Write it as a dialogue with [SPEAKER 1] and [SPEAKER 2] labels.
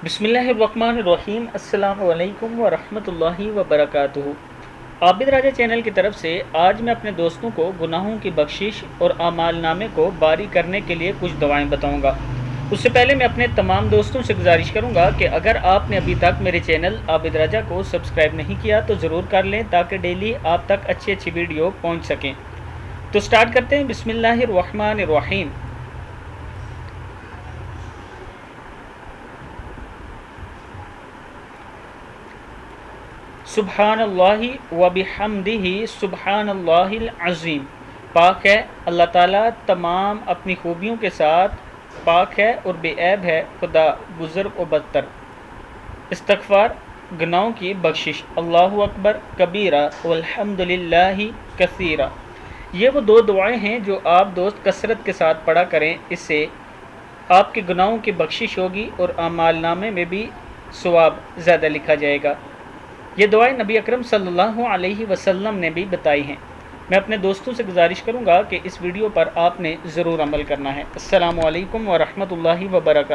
[SPEAKER 1] بسم اللہ الرحمن الرحیم۔ السلام علیکم ورحمۃ اللہ وبرکاتہ۔ عابد راجہ چینل کی طرف سے آج میں اپنے دوستوں کو گناہوں کی بخشش اور اعمال نامے کو باری کرنے کے لیے کچھ دعائیں بتاؤں گا۔ اس سے پہلے میں اپنے تمام دوستوں سے گزارش کروں گا کہ اگر آپ نے ابھی تک میرے چینل عابد راجہ کو سبسکرائب نہیں کیا تو ضرور کر لیں تاکہ ڈیلی آپ تک اچھی ویڈیو پہنچ سکیں۔ تو سٹارٹ کرتے ہیں۔ بسم اللہ الرحمن الرحیم۔ سبحان اللہ وبحمدہ سبحان اللہ العظیم۔ پاک ہے اللہ تعالیٰ تمام اپنی خوبیوں کے ساتھ، پاک ہے اور بے عیب ہے خدا بزرگ و بدتر۔ استغفار گناہوں کی بخشش، اللہ اکبر کبیرہ والحمد للہ کثیرہ۔ یہ وہ دو دعائیں ہیں جو آپ دوست کثرت کے ساتھ پڑھا کریں، اس سے آپ کے گناہوں کی بخشش ہوگی اور اعمال نامے میں بھی ثواب زیادہ لکھا جائے گا۔ یہ دعائیں نبی اکرم صلی اللہ علیہ وسلم نے بھی بتائی ہیں۔ میں اپنے دوستوں سے گزارش کروں گا کہ اس ویڈیو پر آپ نے ضرور عمل کرنا ہے۔ السلام علیکم ورحمۃ اللہ وبرکاتہ۔